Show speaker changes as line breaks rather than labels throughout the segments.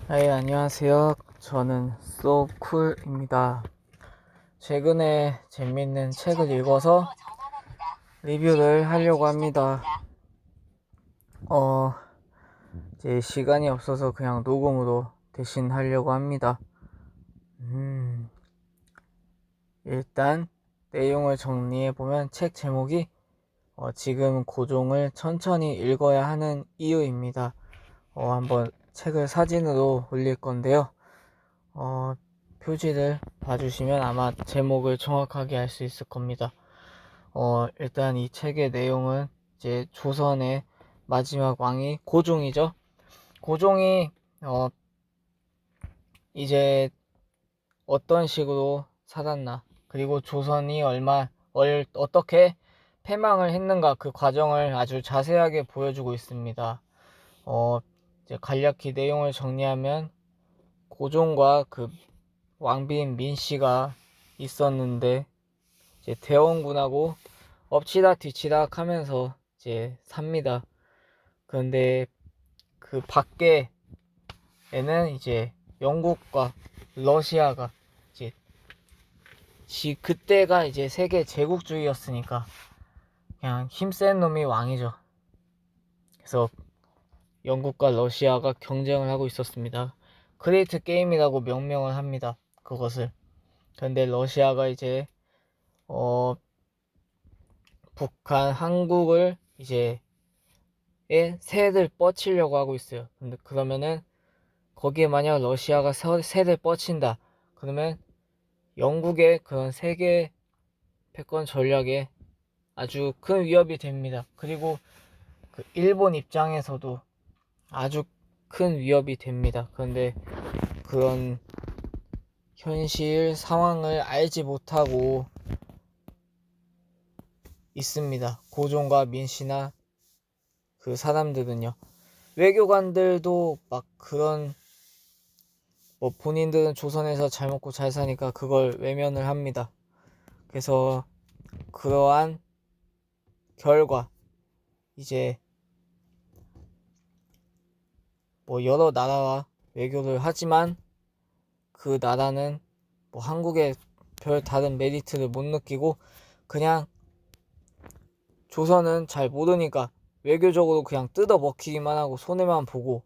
안녕하세요. 저는 소쿨입니다. 최근에 재밌는 책을 읽어서 리뷰를 하려고 합니다. 이제 시간이 없어서 그냥 녹음으로 대신 하려고 합니다. 일단 내용을 정리해보면 책 제목이 지금 고종을 천천히 읽어야 하는 이유입니다. 한번 책을 사진으로 올릴 건데요. 표지를 봐주시면 아마 제목을 정확하게 알 수 있을 겁니다. 일단 이 책의 내용은 이제 조선의 마지막 왕이 고종이죠. 고종이 이제 어떤 식으로 살았나, 그리고 조선이 어떻게 패망을 했는가, 그 과정을 아주 자세하게 보여주고 있습니다. 이제 간략히 내용을 정리하면 고종과 그 왕비인 민씨가 있었는데, 이제 대원군하고 엎치다 뒤치다 하면서 이제 삽니다. 그런데 그 밖에는 이제 영국과 러시아가 이제 그때가 이제 세계 제국주의였으니까 그냥 힘센 놈이 왕이죠. 그래서 영국과 러시아가 경쟁을 하고 있었습니다. 크레이트 게임이라고 명명을 합니다. 그것을. 그런데 러시아가 이제 북한, 한국을 이제 새를 뻗치려고 하고 있어요. 근데 그러면은 거기에 만약 러시아가 새를 뻗친다, 그러면 영국의 그런 세계 패권 전략에 아주 큰 위협이 됩니다. 그리고 그 일본 입장에서도 아주 큰 위협이 됩니다. 그런데 그런 현실 상황을 알지 못하고 있습니다. 고종과 민씨나 그 사람들은요. 외교관들도 막 그런 본인들은 조선에서 잘 먹고 잘 사니까 그걸 외면을 합니다. 그래서 그러한 결과 이제 여러 나라와 외교를 하지만 그 나라는 한국의 별 다른 메리트를 못 느끼고 그냥 조선은 잘 모르니까 외교적으로 그냥 뜯어 먹히기만 하고 손해만 보고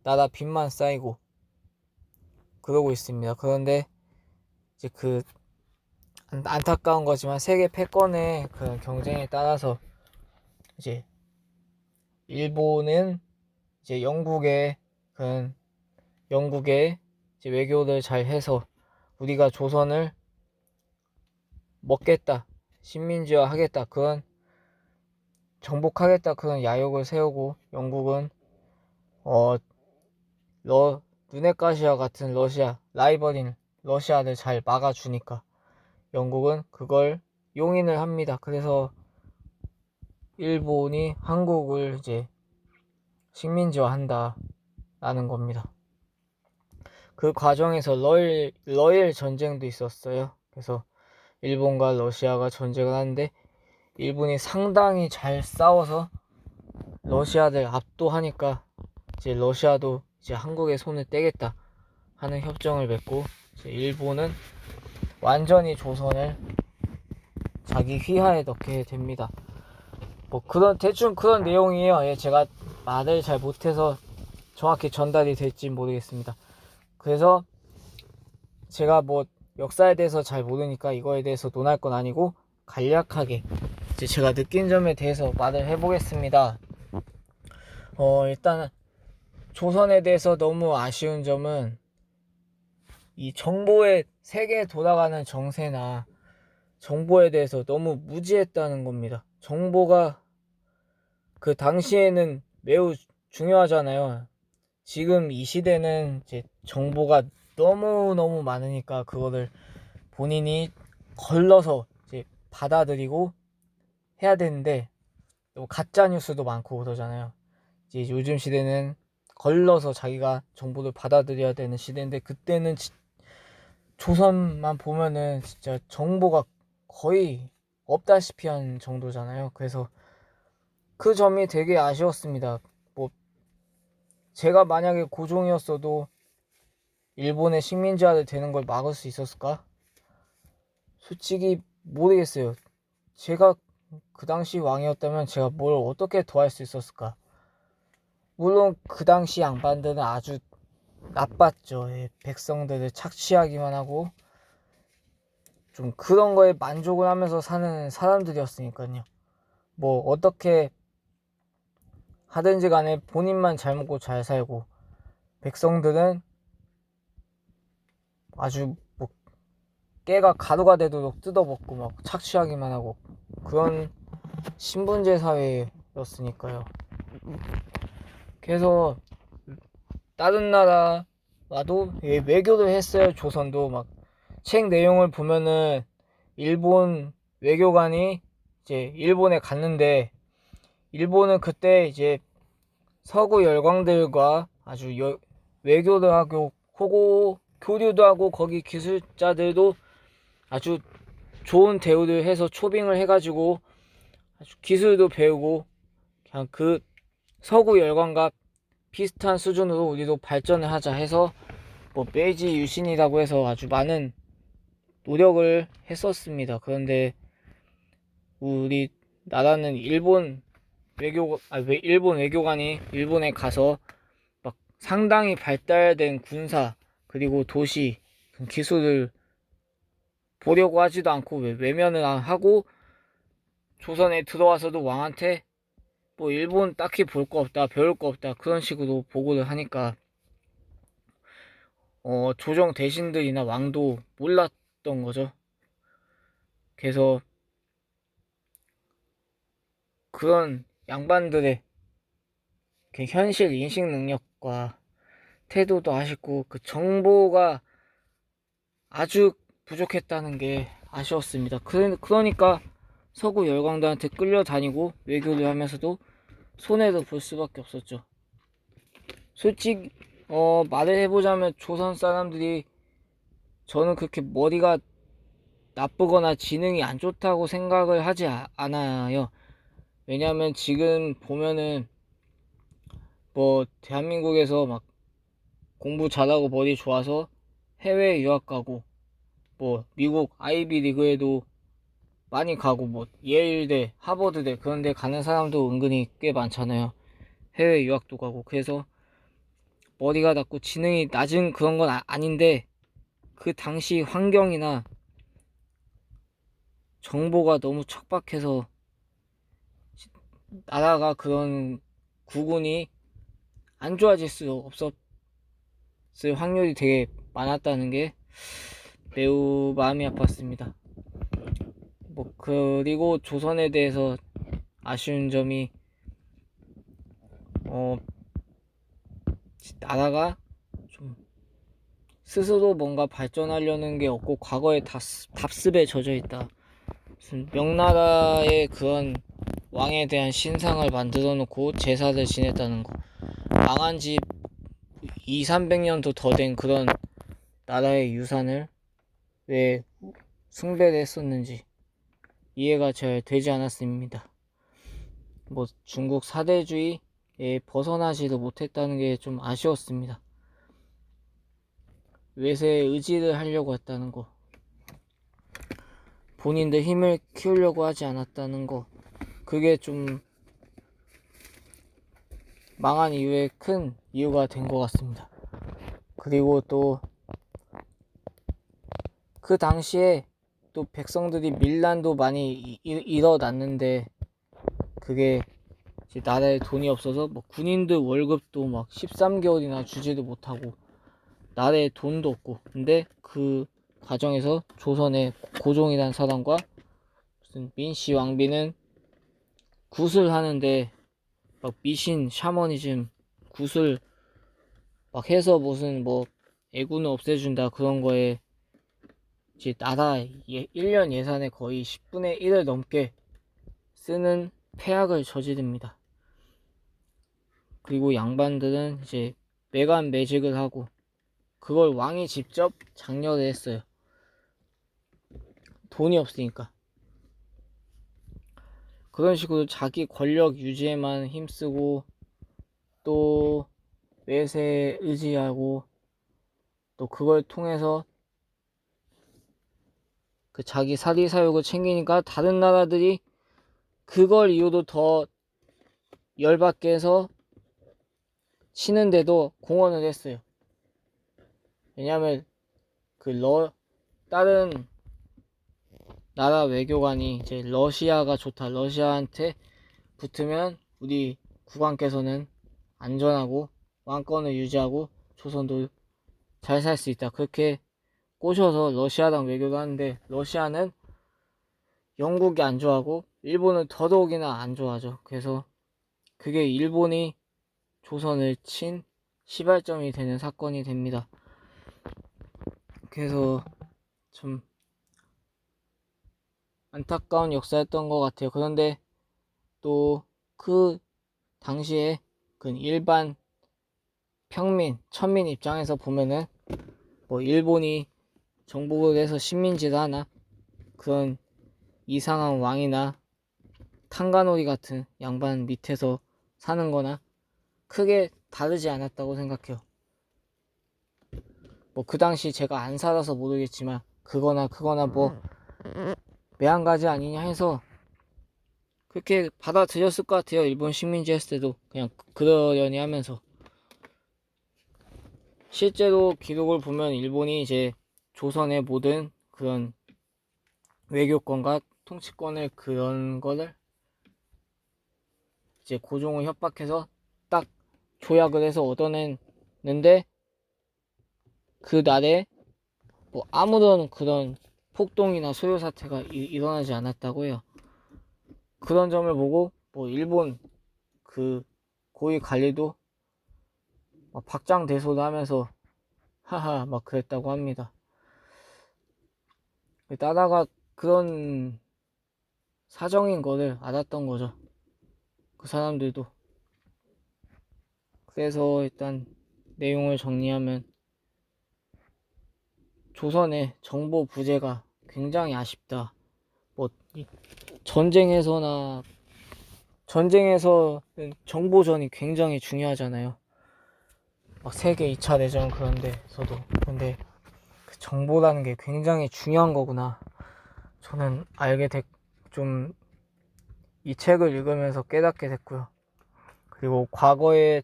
나라 빚만 쌓이고 그러고 있습니다. 그런데 이제 그 안타까운 거지만 세계 패권의 그런 경쟁에 따라서 이제 일본은 이제 영국의 이제 외교를 잘 해서 우리가 조선을 먹겠다, 식민지화 하겠다, 그런 정복하겠다, 그런 야욕을 세우고, 영국은 누네카시아 같은 라이벌인 러시아를 잘 막아주니까 영국은 그걸 용인을 합니다. 그래서 일본이 한국을 이제 식민지화 한다라는 겁니다. 그 과정에서 러일 전쟁도 있었어요. 그래서 일본과 러시아가 전쟁을 하는데 일본이 상당히 잘 싸워서 러시아를 압도하니까 이제 러시아도 이제 한국의 손을 떼겠다 하는 협정을 맺고 이제 일본은 완전히 조선을 자기 휘하에 넣게 됩니다. 대충 그런 내용이에요. 제가 말을 잘 못해서 정확히 전달이 될지 모르겠습니다. 그래서 제가 역사에 대해서 잘 모르니까 이거에 대해서 논할 건 아니고 간략하게 이제 제가 느낀 점에 대해서 말을 해보겠습니다. 일단 조선에 대해서 너무 아쉬운 점은 이 세계에 돌아가는 정세나 정보에 대해서 너무 무지했다는 겁니다. 정보가 그 당시에는 매우 중요하잖아요. 지금 이 시대는 이제 정보가 너무너무 많으니까 그거를 본인이 걸러서 이제 받아들이고 해야 되는데 또 가짜 뉴스도 많고 그러잖아요. 이제 요즘 시대는 걸러서 자기가 정보를 받아들여야 되는 시대인데 그때는 조선만 보면은 진짜 정보가 거의 없다시피 한 정도잖아요. 그래서 그 점이 되게 아쉬웠습니다. 제가 만약에 고종이었어도 일본의 식민지화를 되는 걸 막을 수 있었을까? 솔직히 모르겠어요. 제가 그 당시 왕이었다면 제가 뭘 어떻게 더 할 수 있었을까? 물론 그 당시 양반들은 아주 나빴죠. 백성들을 착취하기만 하고 좀 그런 거에 만족을 하면서 사는 사람들이었으니까요. 뭐 어떻게 하든지 간에 본인만 잘 먹고 잘 살고 백성들은 아주 뭐 깨가 가루가 되도록 뜯어먹고 막 착취하기만 하고 그런 신분제 사회였으니까요. 그래서 다른 나라 와도 외교를 했어요. 조선도 막 책 내용을 보면은 일본 외교관이 이제 일본에 갔는데 일본은 그때 이제 서구 열강들과 아주 외교도 하고 교류도 하고 거기 기술자들도 아주 좋은 대우를 해서 초빙을 해가지고 아주 기술도 배우고 그냥 그 서구 열강과 비슷한 수준으로 우리도 발전을 하자 해서 뭐 메이지 유신이라고 해서 아주 많은 노력을 했었습니다. 그런데 우리 나라는 일본 외교관이 일본에 가서 막 상당히 발달된 군사 그리고 도시 기술을 보려고 하지도 않고 외면을 하고 조선에 들어와서도 왕한테 뭐 일본 딱히 볼 거 없다 배울 거 없다 그런 식으로 보고를 하니까 조정 대신들이나 왕도 몰랐던 거죠. 그래서 그런 양반들의 현실 인식 능력과 태도도 아쉽고 그 정보가 아주 부족했다는 게 아쉬웠습니다. 그러니까 서구 열강들한테 끌려다니고 외교를 하면서도 손해도 볼 수밖에 없었죠. 솔직히 말을 해보자면 조선 사람들이 저는 그렇게 머리가 나쁘거나 지능이 안 좋다고 생각을 하지 않아요. 왜냐하면 지금 보면은 뭐 대한민국에서 막 공부 잘하고 머리 좋아서 해외 유학 가고 뭐 미국 아이비 리그에도 많이 가고 뭐 예일대 하버드대 그런 데 가는 사람도 은근히 꽤 많잖아요. 해외 유학도 가고 그래서 머리가 낮고 지능이 낮은 그런 건 아닌데 그 당시 환경이나 정보가 너무 척박해서 나라가 그런 국운이 안 좋아질 수 없었을 확률이 되게 많았다는 게 매우 마음이 아팠습니다. 뭐 그리고 조선에 대해서 아쉬운 점이 나라가 좀 스스로 뭔가 발전하려는 게 없고 과거에 답습에 젖어 있다. 무슨 명나라의 그런 왕에 대한 신상을 만들어 놓고 제사를 지냈다는 거. 망한 지 200~300년도 더 된 그런 나라의 유산을 왜 숭배를 했었는지 이해가 잘 되지 않았습니다. 뭐 중국 사대주의에 벗어나지도 못했다는 게 좀 아쉬웠습니다. 외세에 의지를 하려고 했다는 거, 본인들 힘을 키우려고 하지 않았다는 거, 그게 좀 망한 이유의 큰 이유가 된 것 같습니다. 그리고 또 그 당시에 또 백성들이 밀란도 많이 일어났는데 그게 나라에 돈이 없어서 뭐 군인들 월급도 막 13개월이나 주지도 못하고 나라에 돈도 없고 근데 그 과정에서 조선의 고종이라는 사람과 무슨 민씨 왕비는 굿을 하는데 막 미신 샤머니즘 굿을 막 해서 무슨 뭐 애군을 없애준다 그런 거에 이제 나라 1년 예산의 거의 10분의 1을 넘게 쓰는 폐악을 저지릅니다. 그리고 양반들은 이제 매간매직을 하고 그걸 왕이 직접 장려를 했어요. 돈이 없으니까. 그런 식으로 자기 권력 유지에만 힘쓰고 또 외세에 의지하고 또 그걸 통해서 그 자기 사리사욕을 챙기니까 다른 나라들이 그걸 이유로 더 열받게 해서 치는데도 공헌을 했어요. 왜냐면 다른 나라 외교관이 이제 러시아가 좋다, 러시아한테 붙으면 우리 국왕께서는 안전하고 왕권을 유지하고 조선도 잘 살 수 있다, 그렇게 꼬셔서 러시아랑 외교를 하는데, 러시아는 영국이 안 좋아하고 일본은 더더욱이나 안 좋아하죠. 그래서 그게 일본이 조선을 친 시발점이 되는 사건이 됩니다. 그래서 좀 안타까운 역사였던 것 같아요. 그런데 또 그 당시에 그 일반 평민, 천민 입장에서 보면은 뭐 일본이 정복을 해서 식민지를 하나, 그런 이상한 왕이나 탄가노리 같은 양반 밑에서 사는 거나 크게 다르지 않았다고 생각해요. 뭐 그 당시 제가 안 살아서 모르겠지만 그거나 뭐 매한가지 아니냐 해서 그렇게 받아들였을 것 같아요. 일본 식민지 했을 때도 그냥 그러려니 하면서. 실제로 기록을 보면 일본이 이제 조선의 모든 그런 외교권과 통치권을, 그런 거를 이제 고종을 협박해서 딱 조약을 해서 얻어냈는데, 그 날에 뭐 아무런 그런 폭동이나 소요 사태가 일어나지 않았다고 해요. 그런 점을 보고 뭐 일본 그 고위 관리도 막 박장대소를 하면서 하하 막 그랬다고 합니다. 나라가 그런 사정인 거를 알았던 거죠, 그 사람들도. 그래서 일단 내용을 정리하면, 조선의 정보 부재가 굉장히 아쉽다. 뭐 전쟁에서는 정보전이 굉장히 중요하잖아요. 막 세계 2차 대전 그런 데서도. 근데 그 정보라는 게 굉장히 중요한 거구나, 저는 좀 이 책을 읽으면서 깨닫게 됐고요. 그리고 과거에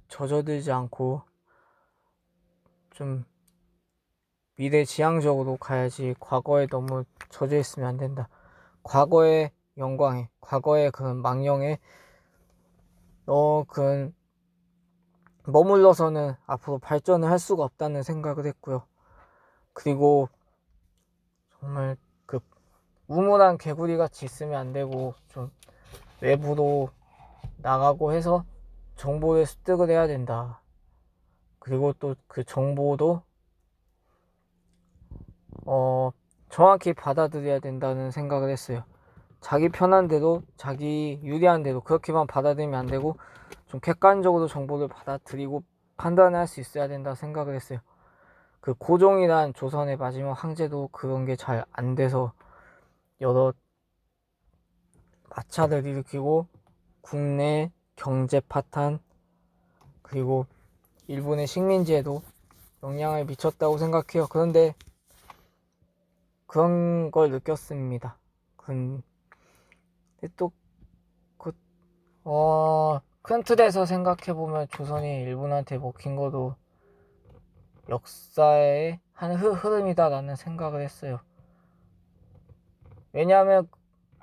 젖어들지 않고 좀 미래지향적으로 가야지, 과거에 너무 젖어 있으면 안 된다. 과거의 영광에, 과거의 그런 망령에 그런 머물러서는 앞으로 발전을 할 수가 없다는 생각을 했고요. 그리고 정말 그 우물안 개구리 같이 있으면 안 되고, 좀 외부로 나가고 해서 정보를 습득을 해야 된다. 그리고 또 그 정보도 정확히 받아들여야 된다는 생각을 했어요. 자기 편한 대로, 자기 유리한 대로 그렇게만 받아들이면 안 되고, 좀 객관적으로 정보를 받아들이고 판단할 수 있어야 된다 생각을 했어요. 그 고종이란 조선의 마지막 황제도 그런 게 잘 안 돼서 여러 마찰을 일으키고 국내 경제 파탄, 그리고 일본의 식민지에도 영향을 미쳤다고 생각해요. 그런데 그런 걸 느꼈습니다. 근데 또 큰 틀에서 생각해보면 조선이 일본한테 먹힌 것도 역사의 한 흐름이다라는 생각을 했어요. 왜냐하면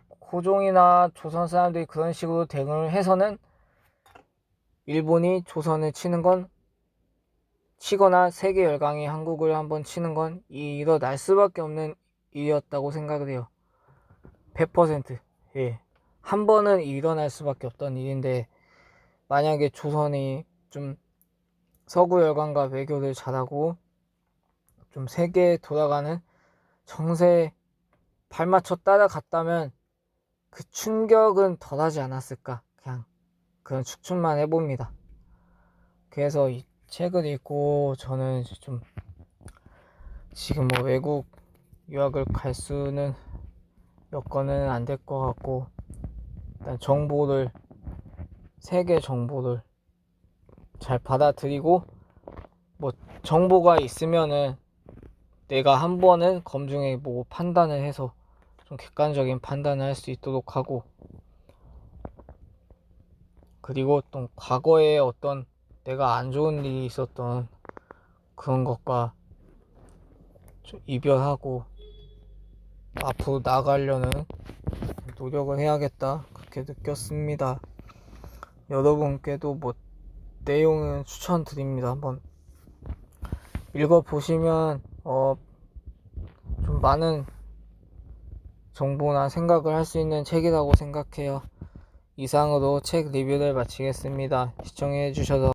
고종이나 조선 사람들이 그런 식으로 대응을 해서는 일본이 조선을 치거나 세계 열강이 한국을 한번 치는 건 일어날 수밖에 없는 일이었다고 생각을 해요. 100%. 예. 한 번은 일어날 수밖에 없던 일인데, 만약에 조선이 좀 서구 열강과 외교를 잘하고 좀 세계에 돌아가는 정세에 발맞춰 따라갔다면 그 충격은 덜하지 않았을까, 그냥 그런 추측만 해봅니다. 그래서 이 책을 읽고 저는 좀 지금 뭐 외국 유학을 갈 수는 여건은 안 될 것 같고, 일단 세계 정보를 잘 받아들이고 뭐 정보가 있으면은 내가 한 번은 검증해보고 판단을 해서 좀 객관적인 판단을 할 수 있도록 하고, 그리고 또 과거에 어떤 내가 안 좋은 일이 있었던 그런 것과 좀 이별하고 앞으로 나가려는 노력을 해야겠다, 그렇게 느꼈습니다. 여러분께도 뭐 내용은 추천드립니다. 한번 읽어보시면 좀 많은 정보나 생각을 할 수 있는 책이라고 생각해요. 이상으로 책 리뷰를 마치겠습니다. 시청해주셔서